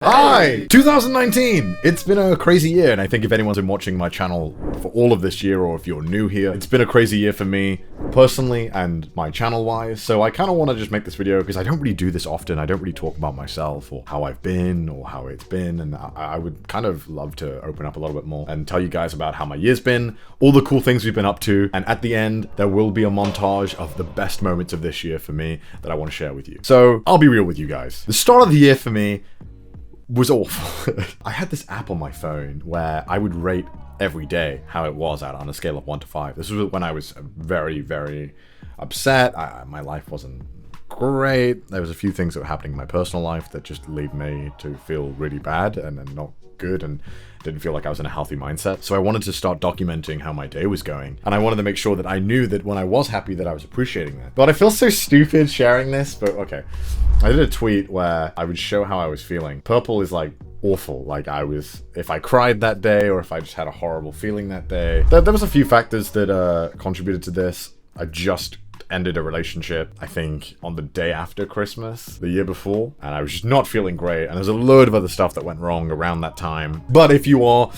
Hi! 2019! It's been a crazy year, and I think if anyone's been watching my channel for all of this year, or if you're new here, it's been a crazy year for me, personally, and my channel-wise, so I kind of want to just make this video, because I don't really do this often. I don't really talk about myself, or how I've been, or how it's been, and I would kind of love to open up a little bit more, and tell you guys about how my year's been, all the cool things we've been up to, and at the end, there will be a montage of the best moments of this year for me that I want to share with you. So, I'll be real with you guys. The start of the year for me was awful. I had this app on my phone where I would rate every day how it was out on a scale of 1 to 5. This was when I was very, very upset. My life wasn't great. There was a few things that were happening in my personal life that just lead me to feel really bad and not good, and didn't feel like I was in a healthy mindset. So I wanted to start documenting how my day was going, and I wanted to make sure that I knew that when I was happy that I was appreciating that. But I feel so stupid sharing this, but okay. I did a tweet where I would show how I was feeling. Purple is like awful, like if I cried that day, or if I just had a horrible feeling that day. There was a few factors that contributed to this. I just ended a relationship, I think, on the day after Christmas, the year before, and I was just not feeling great, and there's a load of other stuff that went wrong around that time. But if you are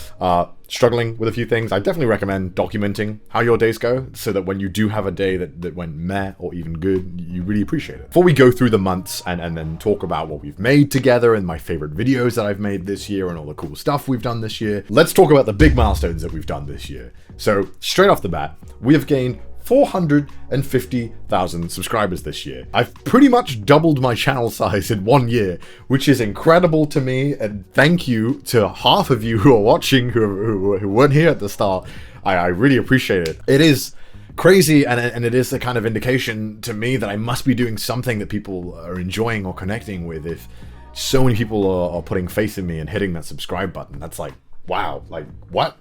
struggling with a few things, I definitely recommend documenting how your days go, so that when you do have a day that went meh or even good, you really appreciate it. Before we go through the months and then talk about what we've made together and my favorite videos that I've made this year and all the cool stuff we've done this year, let's talk about the big milestones that we've done this year. So straight off the bat, we have gained 450,000 subscribers this year. I've pretty much doubled my channel size in 1 year, which is incredible to me, and thank you to half of you who are watching who weren't here at the start. I really appreciate it. It is crazy, and it is a kind of indication to me that I must be doing something that people are enjoying or connecting with if so many people are putting faith in me and hitting that subscribe button. That's like, wow, like, what?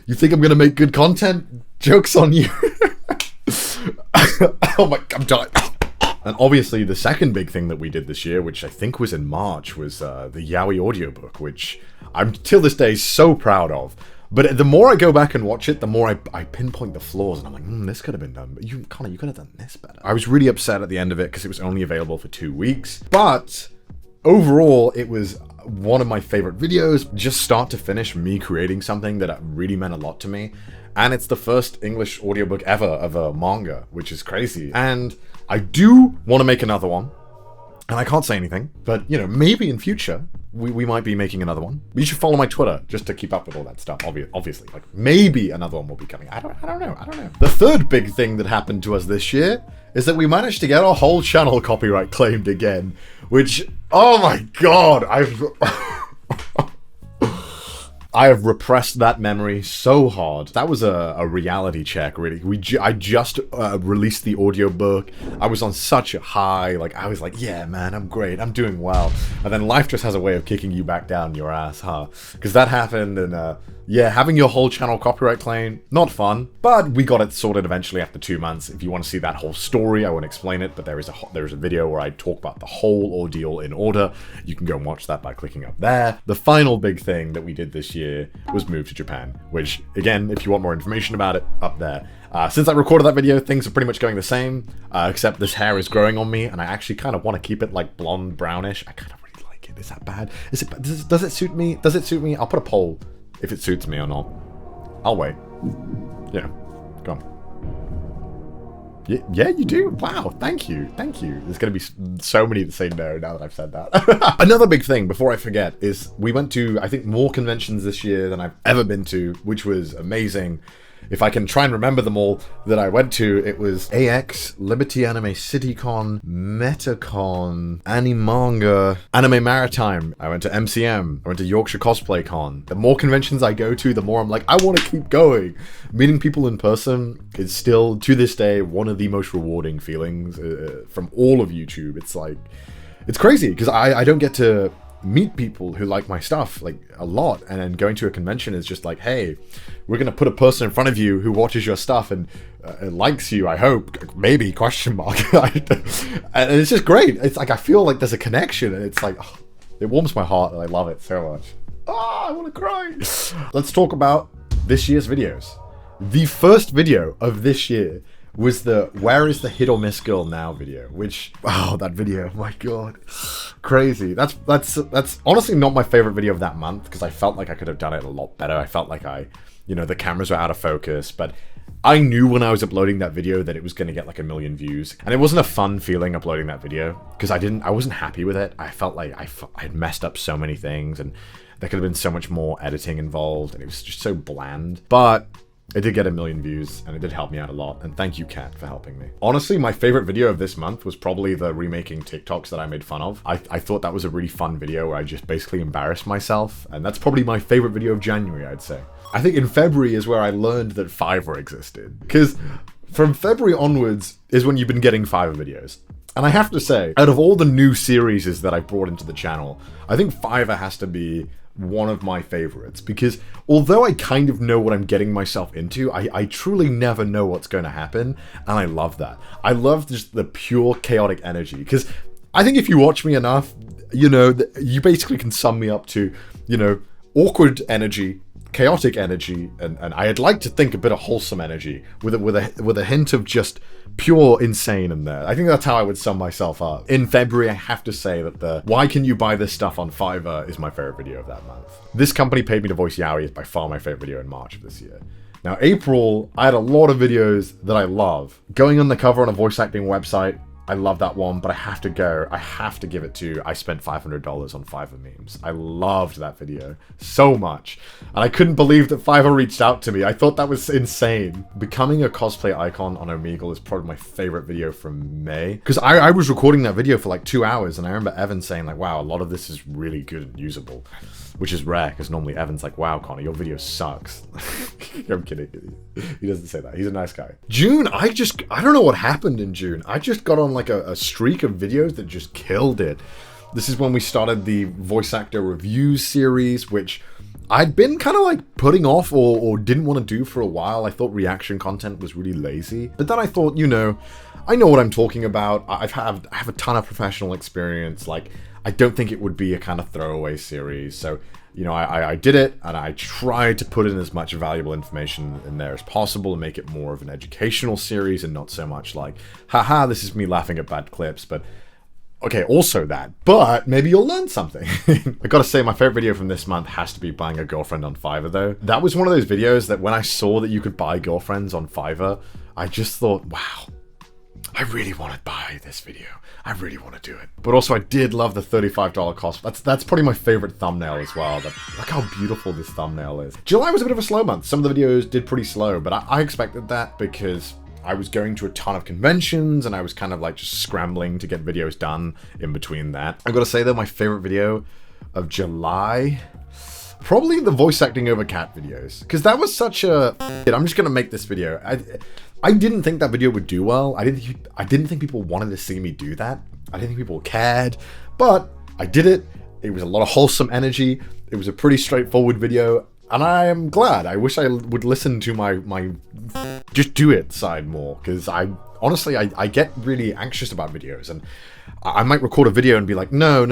You think I'm gonna make good content? Joke's on you. Oh my, I'm done. And obviously the second big thing that we did this year, which I think was in March, was the Yaoi audiobook, which I'm till this day so proud of. But the more I go back and watch it, the more I pinpoint the flaws, and I'm like, this could have been done, but you could have done this better. I was really upset at the end of it because it was only available for 2 weeks, but overall it was one of my favorite videos, just start to finish, me creating something that really meant a lot to me. And it's the first English audiobook ever of a manga, which is crazy. And I do want to make another one, and I can't say anything, but you know, maybe in future we might be making another one. You should follow my Twitter just to keep up with all that stuff. Obviously, like maybe another one will be coming. I don't know. The third big thing that happened to us this year is that we managed to get our whole channel copyright claimed again, which, oh my god, I have repressed that memory so hard. That was a reality check, really. I just released the audiobook. I was on such a high, like, I was like, yeah, man, I'm great, I'm doing well. And then life just has a way of kicking you back down your ass, huh? Because that happened, and yeah, having your whole channel copyright claim, not fun. But we got it sorted eventually after 2 months. If you want to see that whole story, I won't explain it, but there is a video where I talk about the whole ordeal in order. You can go and watch that by clicking up there. The final big thing that we did this year was move to Japan, which, again, if you want more information about it, up there. Since I recorded that video, things are pretty much going the same, except this hair is growing on me, and I actually kind of want to keep it like blonde brownish. I kind of really like it. Is that bad? Does it suit me? Does it suit me? I'll put a poll if it suits me or not. I'll wait. Yeah, go on. Yeah, you do? Wow, thank you. There's gonna be so many that say no now that I've said that. Another big thing, before I forget, is we went to, I think, more conventions this year than I've ever been to, which was amazing. If I can try and remember them all that I went to, it was AX, Liberty Anime CityCon, Metacon, Animanga, Anime Maritime. I went to MCM. I went to Yorkshire Cosplay Con. The more conventions I go to, the more I'm like, I want to keep going. Meeting people in person is still, to this day, one of the most rewarding feelings from all of YouTube. It's like, it's crazy, because I don't get to meet people who like my stuff like a lot, and then going to a convention is just like, hey, we're gonna put a person in front of you who watches your stuff and likes you, I hope, maybe, question mark. And it's just great. It's like I feel like there's a connection, and it's like, oh, it warms my heart, and I love it so much. I want to cry. Let's talk about this year's videos. The first video of this year was the "Where is the hit or miss girl now" video, which, oh, that video, my god, crazy. That's honestly not my favorite video of that month, because I felt like I could have done it a lot better. I felt like the cameras were out of focus, but I knew when I was uploading that video that it was going to get like 1 million views, and it wasn't a fun feeling uploading that video, because I wasn't happy with it. I felt like I had messed up so many things, and there could have been so much more editing involved, and it was just so bland. But it did get 1 million views, and it did help me out a lot, and thank you, Kat, for helping me. Honestly, my favorite video of this month was probably the remaking TikToks that I made fun of. I thought that was a really fun video where I just basically embarrassed myself, and that's probably my favorite video of January, I'd say. I think in February is where I learned that Fiverr existed, because from February onwards is when you've been getting Fiverr videos. And I have to say, out of all the new series that I brought into the channel, I think Fiverr has to be one of my favorites, because although I kind of know what I'm getting myself into, I truly never know what's going to happen, and I love that. I love just the pure chaotic energy, because I think if you watch me enough, you basically can sum me up to, awkward energy, chaotic energy, and I'd like to think a bit of wholesome energy with a hint of just pure insane in there. I think that's how I would sum myself up. In February, I have to say that the "Why can you buy this stuff on Fiverr" is my favorite video of that month. This company paid me to voice Yowie is by far my favorite video in March of this year. Now, April, I had a lot of videos that I love. Going Undercover on a voice acting website, I love that one, but I have to give it to, I spent $500 on Fiverr memes. I loved that video so much. And I couldn't believe that Fiverr reached out to me. I thought that was insane. Becoming a cosplay icon on Omegle is probably my favorite video from May. Because I was recording that video for like 2 hours, and I remember Evan saying like, wow, a lot of this is really good and usable. Which is rare, because normally Evan's like, wow, Connor, your video sucks. I'm kidding. He doesn't say that. He's a nice guy. June, I don't know what happened in June. I just got on like a streak of videos that just killed it. This is when we started the voice actor reviews series, which I'd been kind of like putting off or didn't want to do for a while. I thought reaction content was really lazy. But then I thought, I know what I'm talking about. I have a ton of professional experience. Like, I don't think it would be a kind of throwaway series. So, I did it, and I tried to put in as much valuable information in there as possible and make it more of an educational series and not so much like, haha, this is me laughing at bad clips. But, okay, also that. But maybe you'll learn something. I gotta say, my favorite video from this month has to be buying a girlfriend on Fiverr, though. That was one of those videos that when I saw that you could buy girlfriends on Fiverr, I just thought, wow, I really want to buy this video. I really want to do it. But also, I did love the $35 cost. That's probably my favorite thumbnail as well. Look how beautiful this thumbnail is. July was a bit of a slow month. Some of the videos did pretty slow, but I expected that because I was going to a ton of conventions and I was kind of like just scrambling to get videos done in between that. I've got to say though, my favorite video of July, probably the voice acting over cat videos, because that was such a, I'm just going to make this video. I didn't think that video would do well. I didn't think people wanted to see me do that. I didn't think people cared, but I did it. It was a lot of wholesome energy. It was a pretty straightforward video, and I am glad. I wish I would listen to my just do it side more, because honestly, I get really anxious about videos, and I might record a video and be like, no,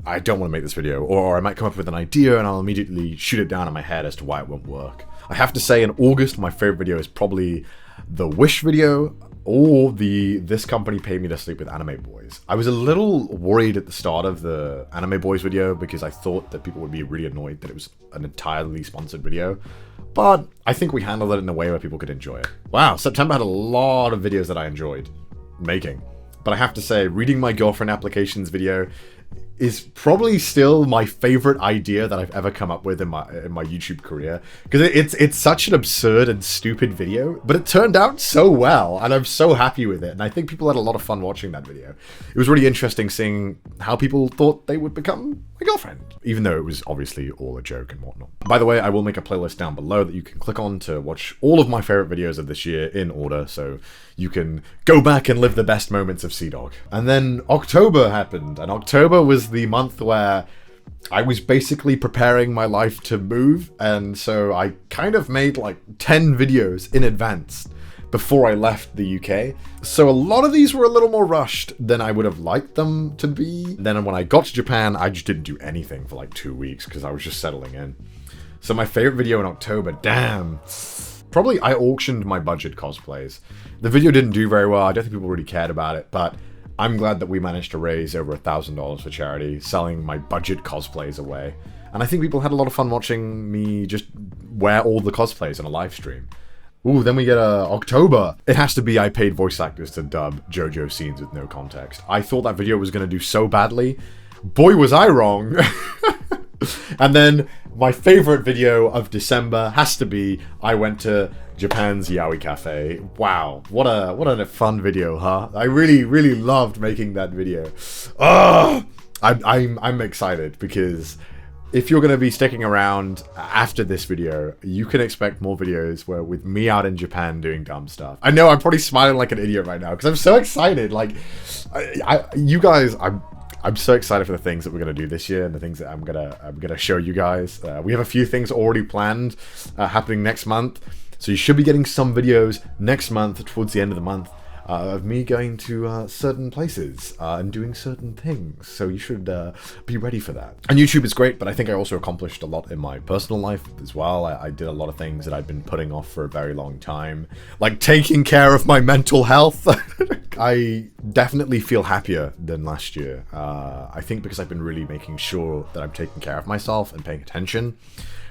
I don't want to make this video, or I might come up with an idea and I'll immediately shoot it down in my head as to why it won't work. I have to say, in August, my favorite video is probably the Wish video or the "This company paid me to sleep with anime boys." I was a little worried at the start of the anime boys video because I thought that people would be really annoyed that it was an entirely sponsored video, but I think we handled it in a way where people could enjoy it. Wow, September had a lot of videos that I enjoyed making, but I have to say, reading my girlfriend applications video is probably still my favorite idea that I've ever come up with in my YouTube career, because it's such an absurd and stupid video, but it turned out so well, and I'm so happy with it, and I think people had a lot of fun watching that video. It was really interesting seeing how people thought they would become my girlfriend, even though it was obviously all a joke and whatnot. By the way, I will make a playlist down below that you can click on to watch all of my favorite videos of this year in order, so you can go back and live the best moments of CDawg. And then October happened, and October was the month where I was basically preparing my life to move, and so I kind of made like 10 videos in advance before I left the UK. So a lot of these were a little more rushed than I would have liked them to be. Then when I got to Japan, I just didn't do anything for like 2 weeks because I was just settling in. So my favorite video in October, damn, probably I auctioned my budget cosplays. The video didn't do very well. I don't think people really cared about it, but I'm glad that we managed to raise over $1,000 for charity, selling my budget cosplays away. And I think people had a lot of fun watching me just wear all the cosplays on a live stream. Ooh, then we get October. It has to be I paid voice actors to dub JoJo scenes with no context. I thought that video was going to do so badly. Boy, was I wrong. And then my favorite video of December has to be I went to Japan's Yaoi Cafe. Wow, what a fun video, huh? I really loved making that video. I'm excited because if you're going to be sticking around after this video, you can expect more videos where with me out in Japan doing dumb stuff. I know I'm probably smiling like an idiot right now because I'm so excited. Like, you guys, I'm so excited for the things that we're gonna do this year and the things that I'm gonna show you guys. We have a few things already planned happening next month, so you should be getting some videos next month towards the end of the month of me going to certain places and doing certain things. So you should be ready for that. And YouTube is great, but I think I also accomplished a lot in my personal life as well. I did a lot of things that I'd been putting off for a very long time, like taking care of my mental health. I definitely feel happier than last year. I think because I've been really making sure that I'm taking care of myself and paying attention.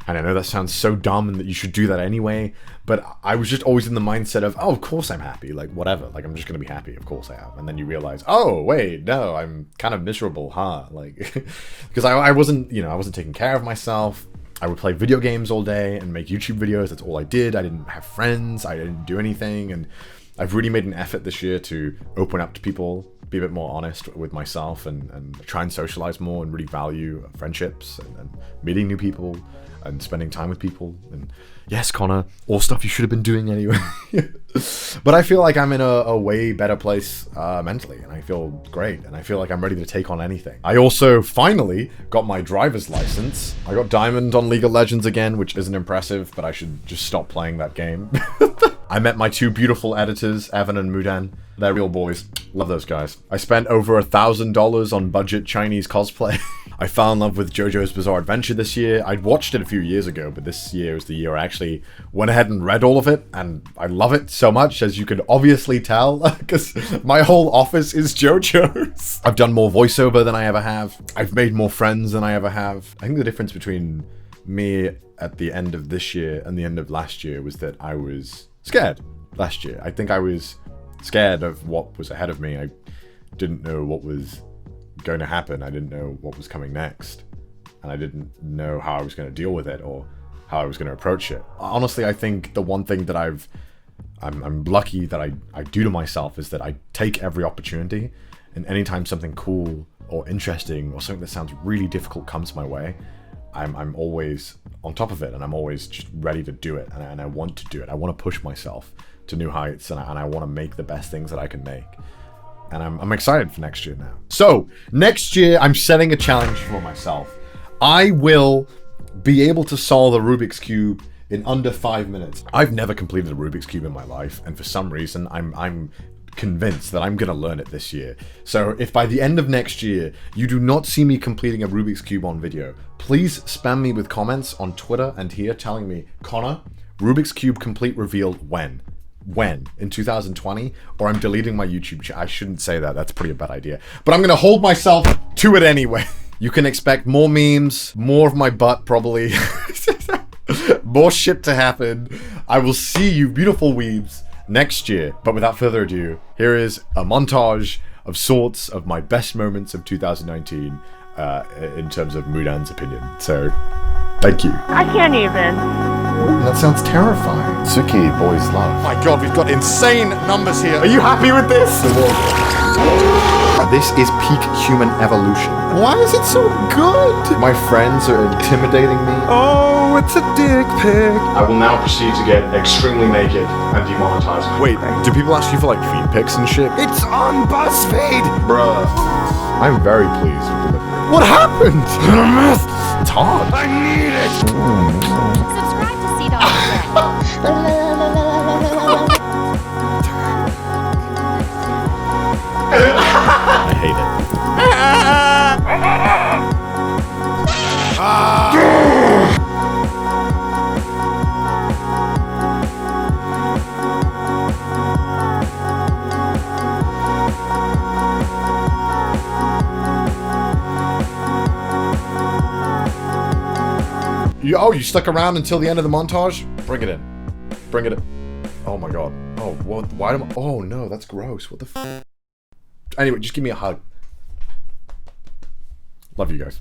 And I know that sounds so dumb and that you should do that anyway, but I was just always in the mindset of, oh, of course I'm happy, like whatever, like I'm just gonna be happy, of course I am. And then you realize, oh, wait, no, I'm kind of miserable, huh? Like, because I wasn't, I wasn't taking care of myself. I would play video games all day and make YouTube videos, that's all I did. I didn't have friends, I didn't do anything, and I've really made an effort this year to open up to people, be a bit more honest with myself and try and socialize more and really value friendships and meeting new people and spending time with people. And yes, Connor, all stuff you should have been doing anyway. But I feel like I'm in a way better place mentally, and I feel great, and I feel like I'm ready to take on anything. I also finally got my driver's license. I got Diamond on League of Legends again, which isn't impressive, but I should just stop playing that game. I met my two beautiful editors, Evan and Mudan. They're real boys. Love those guys. I spent over $1,000 on budget Chinese cosplay. I fell in love with JoJo's Bizarre Adventure this year. I'd watched it a few years ago, but this year was the year I actually went ahead and read all of it, and I love it so much, as you can obviously tell, because my whole office is JoJo's. I've done more voiceover than I ever have. I've made more friends than I ever have. I think the difference between me at the end of this year and the end of last year was that I was scared last year. I think I was scared of what was ahead of me. I didn't know what was going to happen. I didn't know what was coming next, and I didn't know how I was going to deal with it or how I was going to approach it. Honestly, I think the one thing that I'm lucky that I do to myself is that I take every opportunity, and anytime something cool or interesting or something that sounds really difficult comes my way, I'm always on top of it, and I'm always just ready to do it, and I want to do it. I want to push myself to new heights, and I want to make the best things that I can make. And I'm excited for next year now. So, next year, I'm setting a challenge for myself. I will be able to solve a Rubik's Cube in under 5 minutes. I've never completed a Rubik's Cube in my life, and for some reason, I'm convinced that I'm going to learn it this year. So, if by the end of next year, you do not see me completing a Rubik's Cube on video, please spam me with comments on Twitter and here telling me, Connor, Rubik's Cube complete revealed when? When? In 2020? Or I'm deleting my YouTube channel. I shouldn't say that. That's pretty a bad idea. But I'm going to hold myself to it anyway. You can expect more memes, more of my butt probably, more shit to happen. I will see you beautiful weebs next year. But without further ado, here is a montage of sorts of my best moments of 2019 in terms of Mudan's opinion. So, thank you. I can't even. That sounds terrifying. Suki, boys love. My god, we've got insane numbers here. Are you happy with this? This is peak human evolution. Why is it so good? My friends are intimidating me. Oh, it's a dick pic. I will now proceed to get extremely naked and demonetized. Wait, do people ask you for like feed pics and shit? It's on BuzzFeed. Bruh. I'm very pleased with the delivery. What happened? It's hard. I need it. Subscribe to CDawgVA. I hate it. You stuck around until the end of the montage? Bring it in. Bring it in. Oh my god. Oh, what? Why am I... Oh no, that's gross. What the f... Anyway, just give me a hug. Love you guys.